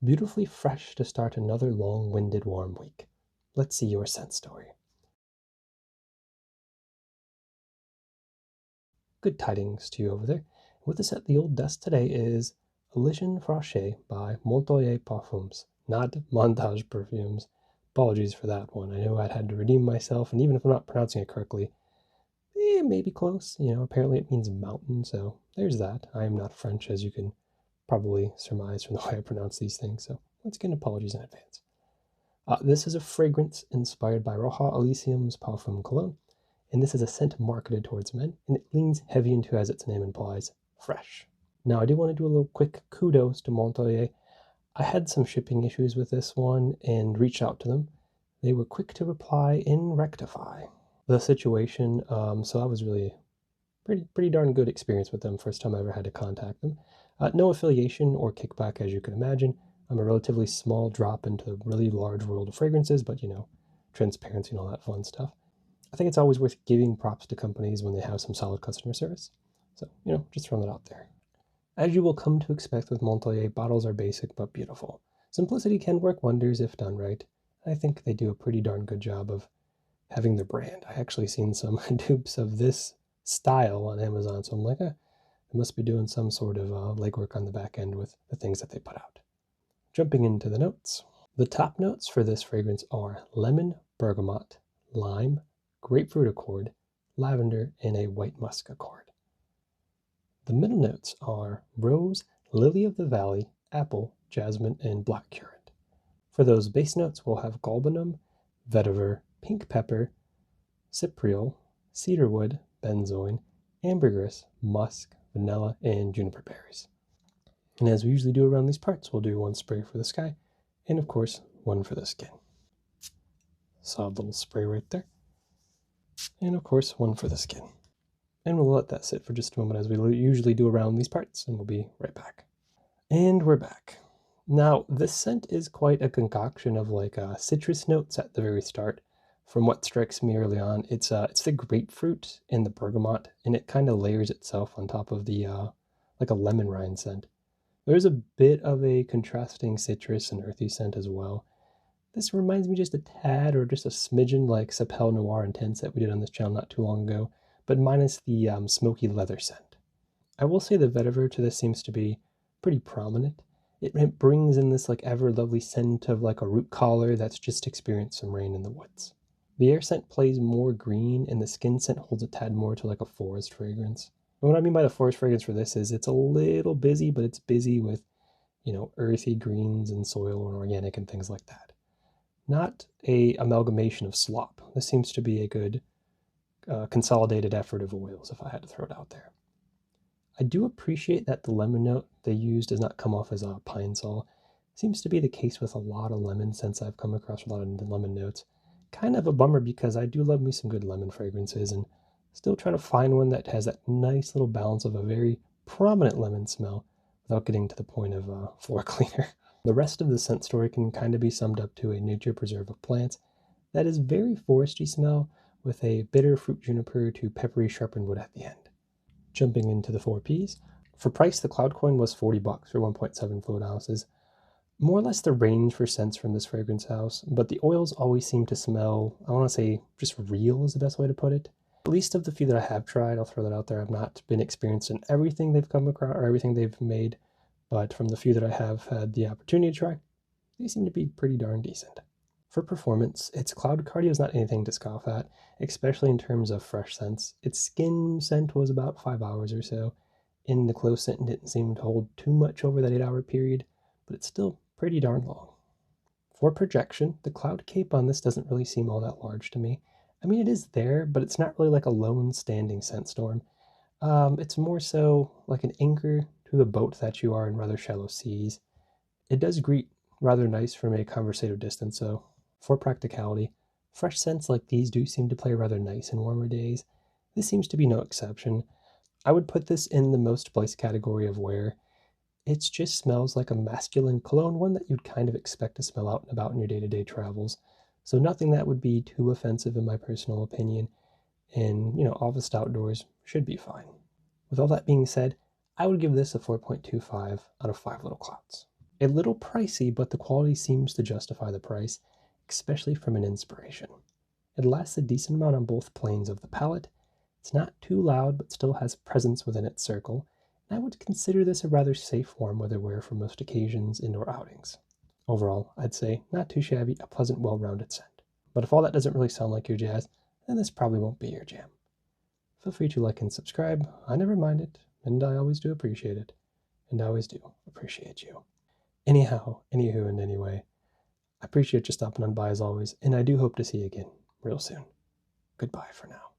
Beautifully fresh to start another long-winded warm week. Let's see your scent story. Good tidings to you over there. With us at the old desk today is Elysian Fraiche by Montagne Parfums, not Montage Perfumes. Apologies for that one. I know I'd had to redeem myself, and even if I'm not pronouncing it correctly, it may be close. Apparently it means mountain, so there's that. I am not French, as you can probably surmise from the way I pronounce these things, so once again, apologies in advance. This is a fragrance inspired by Roja Elysium Parfum Cologne, and this is a scent marketed towards men, and it leans heavy into, as its name implies, fresh. Now, I do want to do a little quick kudos to Montagne. I had some shipping issues with this one and reached out to them. They were quick to reply and rectify the situation, so that was really pretty darn good experience with them. First time I ever had to contact them. No affiliation or kickback, as you can imagine. I'm a relatively small drop into the really large world of fragrances, but transparency and all that fun stuff. I think it's always worth giving props to companies when they have some solid customer service. So, just throwing that out there. As you will come to expect with Montagne, bottles are basic but beautiful. Simplicity can work wonders if done right. I think they do a pretty darn good job of having their brand. I actually seen some dupes of this style on Amazon, so I'm like, they must be doing some sort of legwork on the back end with the things that they put out. Jumping into the notes. The top notes for this fragrance are lemon, bergamot, lime, grapefruit accord, lavender, and a white musk accord. The middle notes are rose, lily of the valley, apple, jasmine, and blackcurrant. For those base notes, we'll have galbanum, vetiver, pink pepper, cypriol, cedarwood, benzoin, ambergris, musk, vanilla, and juniper berries. And as we usually do around these parts, we'll do one spray for the sky, and of course, one for the skin. Solid little spray right there. And of course, one for the skin. And we'll let that sit for just a moment as we usually do around these parts, and we'll be right back. And we're back. Now, this scent is quite a concoction of citrus notes at the very start. From what strikes me early on, it's the grapefruit and the bergamot, and it kind of layers itself on top of the like a lemon rind scent. There's a bit of a contrasting citrus and earthy scent as well. This reminds me just a tad or just a smidgen like Sapel Noir Intense that we did on this channel not too long ago, but minus the smoky leather scent. I will say the vetiver to this seems to be pretty prominent. It brings in this ever lovely scent of a root collar that's just experienced some rain in the woods. The air scent plays more green, and the skin scent holds a tad more to a forest fragrance. And what I mean by the forest fragrance for this is it's a little busy, but it's busy with, earthy greens and soil and organic and things like that. Not a amalgamation of slop. This seems to be a good consolidated effort of oils, if I had to throw it out there. I do appreciate that the lemon note they use does not come off as a pine sol. Seems to be the case with a lot of lemon scents I've come across with a lot of lemon notes. Kind of a bummer because I do love me some good lemon fragrances and still trying to find one that has that nice little balance of a very prominent lemon smell without getting to the point of floor cleaner. The rest of the scent story can kind of be summed up to a nature preserve of plants that is very foresty smell with a bitter fruit juniper to peppery sharpened wood at the end. Jumping into the 4Ps. For price, the Cloud Coin was $40 for 1.7 fluid ounces. More or less the range for scents from this fragrance house, but the oils always seem to smell, I want to say, just real is the best way to put it. At least of the few that I have tried, I'll throw that out there. I've not been experienced in everything they've come across or everything they've made, but from the few that I have had the opportunity to try, they seem to be pretty darn decent. For performance, its cloud cardio is not anything to scoff at, especially in terms of fresh scents. Its skin scent was about 5 hours or so, and the close scent didn't seem to hold too much over that 8-hour period, but it's still pretty darn long. For projection, the cloud cape on this doesn't really seem all that large to me. I mean, it is there, but it's not really like a lone standing scent storm. It's more so like an anchor to the boat that you are in rather shallow seas. It does greet rather nice from a conversative distance, though. For practicality, fresh scents like these do seem to play rather nice in warmer days. This seems to be no exception. I would put this in the most place category of wear. It just smells like a masculine cologne, one that you'd kind of expect to smell out and about in your day-to-day travels. So nothing that would be too offensive in my personal opinion. And, August outdoors should be fine. With all that being said, I would give this a 4.25 out of 5 little clouds. A little pricey, but the quality seems to justify the price, especially from an inspiration. It lasts a decent amount on both planes of the palette. It's not too loud, but still has presence within its circle, and I would consider this a rather safe warm weather wear for most occasions, indoor outings. Overall, I'd say not too shabby, a pleasant, well-rounded scent. But if all that doesn't really sound like your jazz, then this probably won't be your jam. Feel free to like and subscribe. I never mind it, and I always do appreciate it. And I always do appreciate you. Anyhow, anywho, and anyway, I appreciate you stopping on by as always, and I do hope to see you again real soon. Goodbye for now.